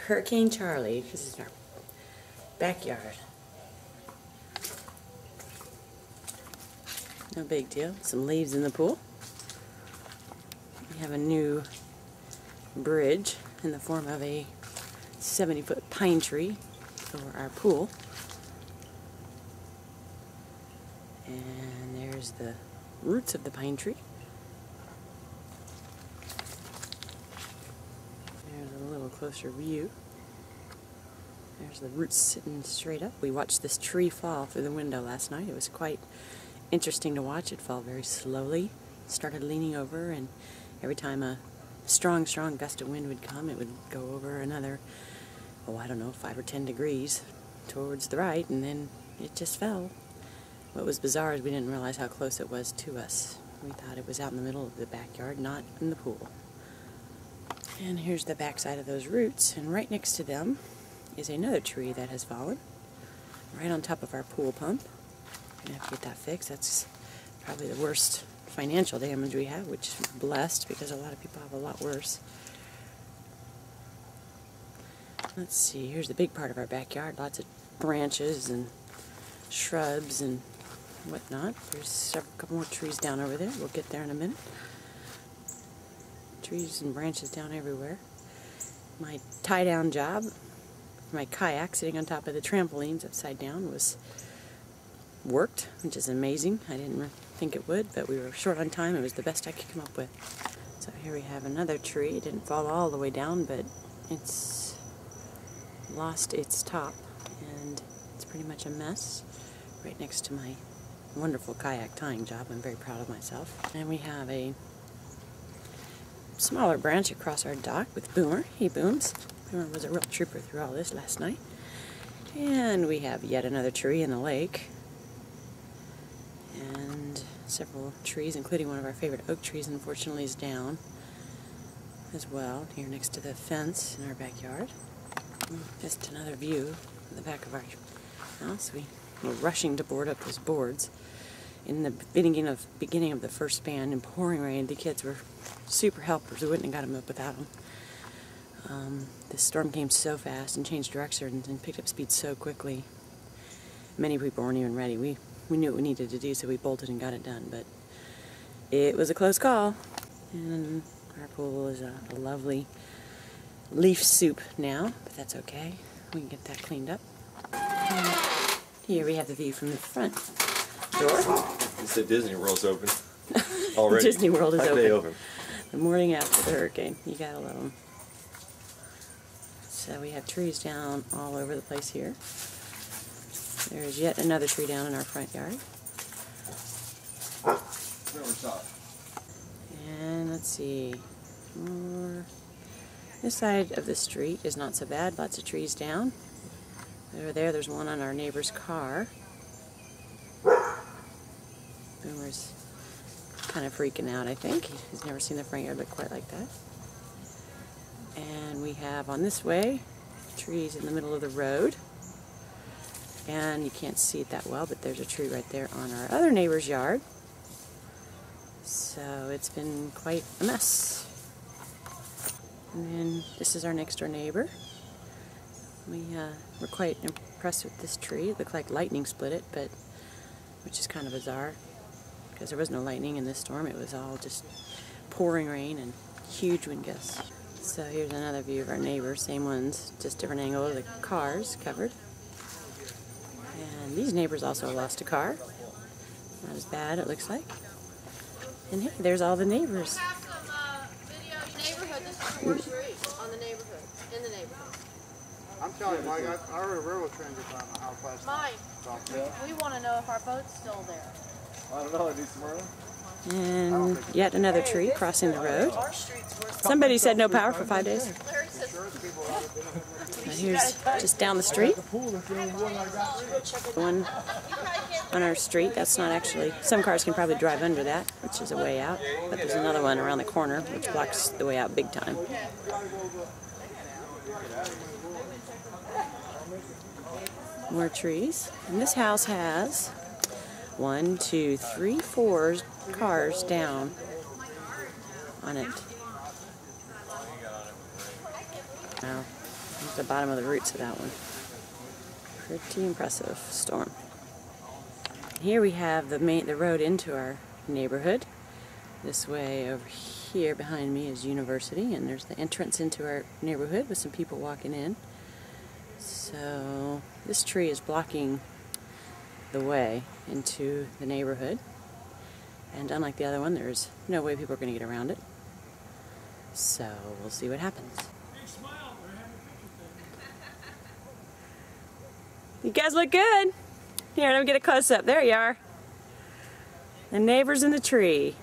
Hurricane Charley. This is our backyard. No big deal. Some leaves in the pool. We have a new bridge in the form of a 70-foot pine tree over our pool. And there's the roots of the pine tree. There's a little closer view. There's the roots sitting straight up. We watched this tree fall through the window last night. It was quite interesting to watch. It fell very slowly. It started leaning over, and every time a strong gust of wind would come, it would go over another, oh, I don't know, 5 or 10 degrees towards the right, and then it just fell. What was bizarre is we didn't realize how close it was to us. We thought it was out in the middle of the backyard, not in the pool. And here's the backside of those roots, and right next to them is another tree that has fallen, right on top of our pool pump. We're going to have to get that fixed. That's probably the worst financial damage we have, which is blessed because a lot of people have a lot worse. Let's see, here's the big part of our backyard. Lots of branches and shrubs and whatnot. There's a couple more trees down over there. We'll get there in a minute. Trees and branches down everywhere. My tie-down job, my kayak sitting on top of the trampolines upside down worked, which is amazing. I didn't think it would, but we were short on time. It was the best I could come up with. So here we have another tree. It didn't fall all the way down, but it's lost its top, and it's pretty much a mess right next to my wonderful kayak tying job. I'm very proud of myself. And we have a smaller branch across our dock with Boomer. He booms. Boomer was a real trooper through all this last night. And we have yet another tree in the lake. And several trees, including one of our favorite oak trees, unfortunately is down as well, here next to the fence in our backyard. Just another view of the back of our house. We were rushing to board up those boards in the beginning of the first span in pouring rain. The kids were super helpers. We wouldn't have got them up without them. The storm came so fast and changed direction and picked up speed so quickly. Many people weren't even ready. We knew what we needed to do, so we bolted and got it done, but it was a close call. And our pool is a lovely leaf soup now, but that's okay. We can get that cleaned up. And here we have the view from the front door. You said Disney World's open already. Disney World is open. Open. The morning after the hurricane. You gotta love them. So we have trees down all over the place here. There's yet another tree down in our front yard. And let's see. This side of the street is not so bad. Lots of trees down. Over there, there's one on our neighbor's car. Boomer's kind of freaking out, I think. He's never seen the front yard look quite like that. And we have on this way trees in the middle of the road. And you can't see it that well, but there's a tree right there on our other neighbor's yard. So it's been quite a mess. And then this is our next door neighbor. We were quite impressed with this tree. It looked like lightning split it, but which is kind of bizarre because there was no lightning in this storm. It was all just pouring rain and huge wind gusts. So here's another view of our neighbor. Same ones, just different angle of the cars covered. And these neighbors also lost a car. Not as bad, it looks like. And hey, there's all the neighbors. Neighborhood, this is 4th Street on the neighborhood, in the neighborhood. I'm telling you, Mike, I heard a railroad train go by my house last night. Mike, we want to know if our boat's still there. I don't know, I need some more. And yet another tree crossing the road. Somebody said no power for 5 days. Now here's just down the street. One on our street. That's not actually, some cars can probably drive under that, which is a way out. But there's another one around the corner, which blocks the way out big time. More trees. And this house has 1, 2, 3, 4 cars down on it. Wow. At the bottom of the roots of that one. Pretty impressive storm. Here we have the road into our neighborhood. This way over here behind me is University, and there's the entrance into our neighborhood with some people walking in. So this tree is blocking the way into the neighborhood, and unlike the other one, there's no way people are going to get around it. So we'll see what happens. You guys look good. Here, let me get a close-up. There you are. The neighbors in the tree.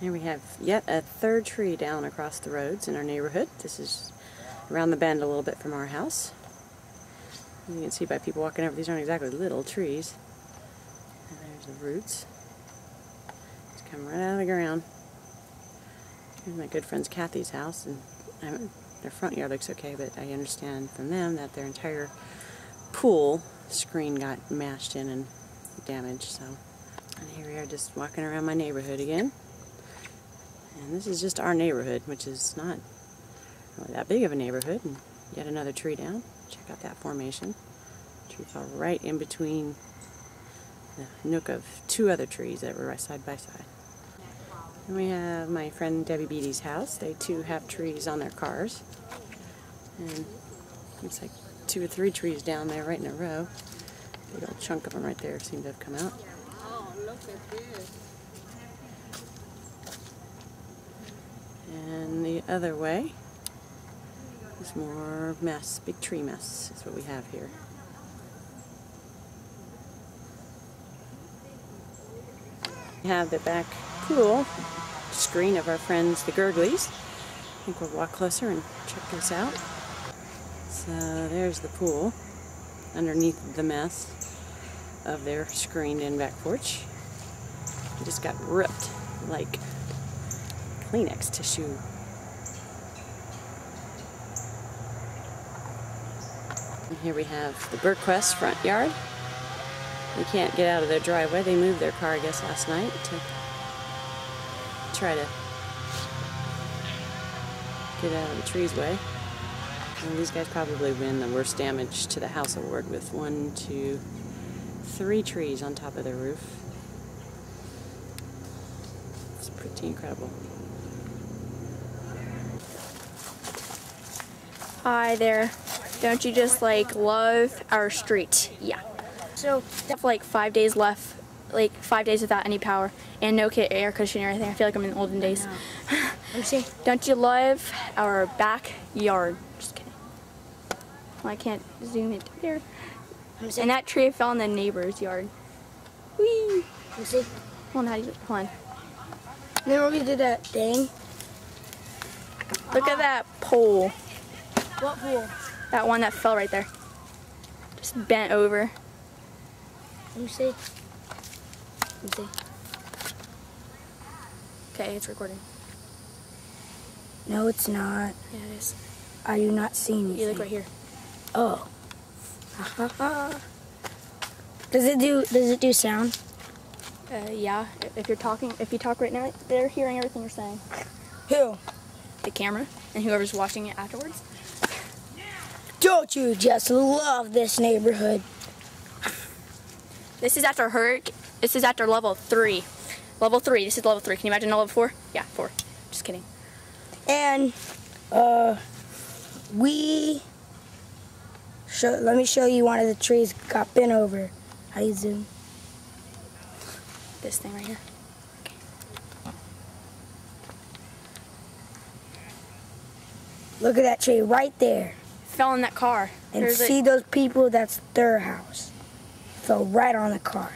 Here we have yet a third tree down across the roads in our neighborhood. This is around the bend a little bit from our house. You can see by people walking over, these aren't exactly little trees. And there's the roots. It's coming right out of the ground. Here's my good friend's Kathy's house, and their front yard looks okay, but I understand from them that their entire pool screen got mashed in and damaged. So, and here we are just walking around my neighborhood again. And this is just our neighborhood, which is not really that big of a neighborhood. And yet another tree down. Check out that formation. Tree fell right in between the nook of two other trees that were right side by side. And we have my friend Debbie Beatty's house. They too have trees on their cars. And looks like 2 or 3 trees down there right in a row. Big old chunk of them right there seem to have come out. Oh, look at this. And the other way is more mess, big tree mess is what we have here. We have the back pool screen of our friends the Gurgleys. I think we'll walk closer and check this out. So there's the pool underneath the mess of their screened-in back porch. It just got ripped like Kleenex tissue. And here we have the Burquest front yard. They can't get out of their driveway. They moved their car, I guess, last night to try to get out of the tree's way. And these guys probably win the worst damage to the house award with 1, 2, 3 trees on top of their roof. It's pretty incredible. Hi there. Don't you just love our street? Yeah. So have 5 days left, 5 days without any power and no air conditioning or anything. I feel like I'm in the olden days. Don't you love our backyard? Just kidding. Well, I can't zoom it there. And that tree fell in the neighbor's yard. Whee! See? Hold on, hold on. Remember we did that thing? Look at that pole. What pool? That one that fell right there. Just bent over. Let me see. Let me see. Okay, it's recording. No, it's not. Yeah, it is. I do not see anything. You look right here. Oh. Does it do sound? Yeah. If you talk right now, they're hearing everything you're saying. Who? The camera and whoever's watching it afterwards. Don't you just love this neighborhood? This is after This is after level 3. Level 3. This is level 3. Can you imagine level 4? Yeah, 4. Just kidding. And let me show you one of the trees got bent over. How do you zoom? This thing right here. Look at that tree right there. Fell in that car. And see those people? That's their house. Fell right on the car.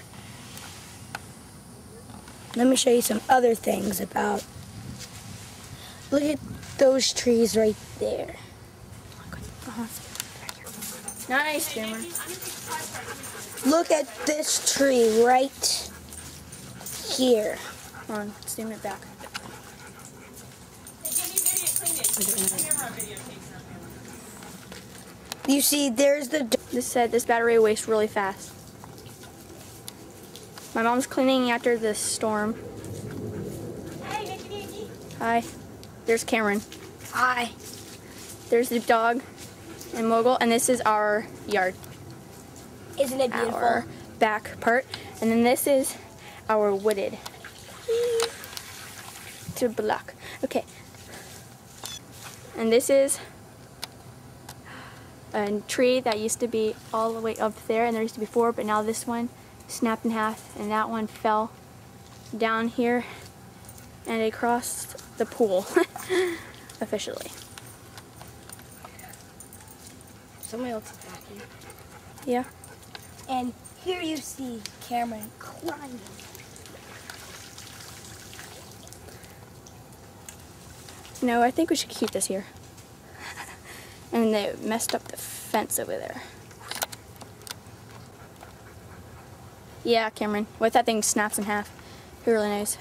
Let me show you some other things about. Look at those trees right there. Nice, camera. Look at this tree right here. Hold on, zoom it back. You see, there's the... This battery wastes really fast. My mom's cleaning after this storm. Hi. There's Cameron. Hi. There's the dog. and mogul, and this is our yard. Isn't it beautiful? Our back part, and then this is our wooded to block. Okay, and this is a tree that used to be all the way up there, and there used to be 4, but now this one snapped in half, and that one fell down here, and it crossed the pool officially. Somebody else is back here. Yeah. And here you see Cameron climbing. No, I think we should keep this here. And they messed up the fence over there. Yeah, Cameron. What if that thing snaps in half? Who really knows?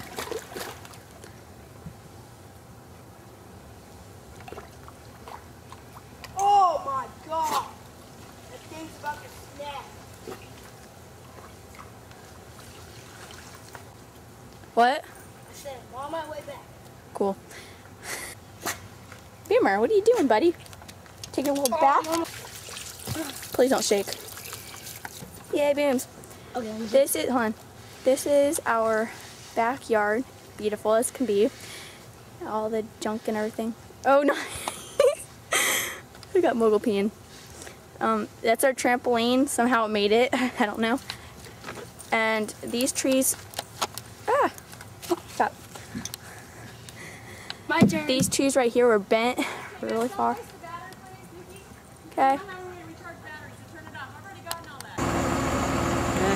Oh my God! That thing's about to snap. What? I said, I'm on my way back. Cool. Beamer, what are you doing, buddy? Taking a little bath? Please don't shake. Yay, Booms. Okay, This is, hold on. This is our backyard. Beautiful as can be. All the junk and everything. Oh no. We got mogul peeing. That's our trampoline. Somehow it made it. I don't know. And these trees. Ah! Stop. my turn. These trees right here were bent really far. Okay.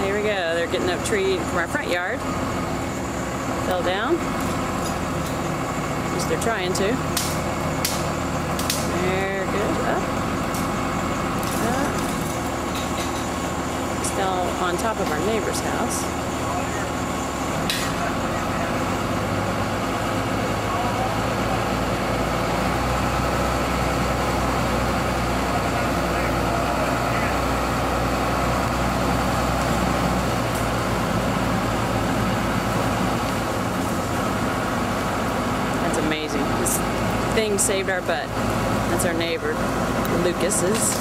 Here we go. They're getting up tree from our front yard. Fell down. At least they're trying to. They're good. Up. Up. Still on top of our neighbor's house. Amazing. This thing saved our butt. That's our neighbor, Lucas's.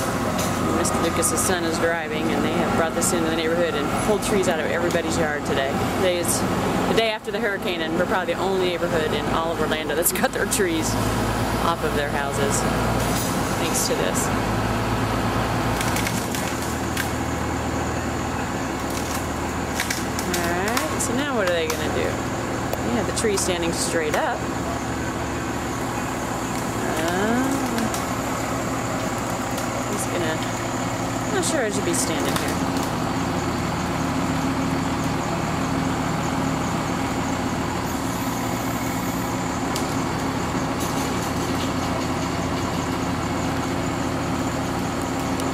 Mr. Lucas's son is driving, and they have brought this into the neighborhood and pulled trees out of everybody's yard today. Today is the day after the hurricane, and we're probably the only neighborhood in all of Orlando that's got their trees off of their houses, thanks to this. Alright, so now what are they going to do? You have the tree standing straight up. I'm not sure I should be standing here.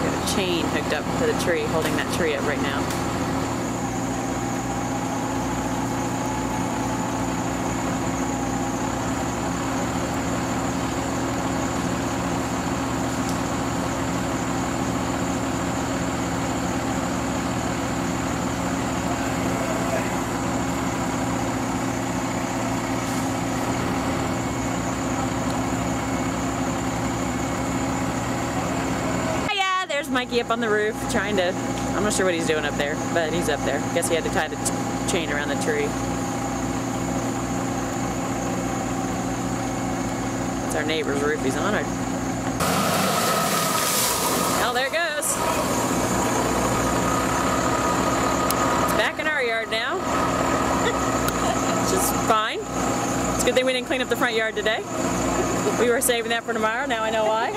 Got a chain hooked up to the tree, holding that tree up right now. There's Mikey up on the roof trying to, I'm not sure what he's doing up there, but he's up there. Guess he had to tie the chain around the tree. It's our neighbor's roof he's on. Oh, there it goes. It's back in our yard now, which is fine. It's a good thing we didn't clean up the front yard today. We were saving that for tomorrow, now I know why.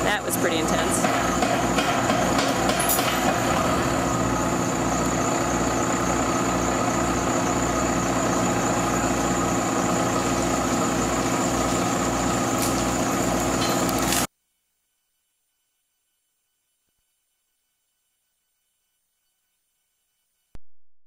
That was pretty intense.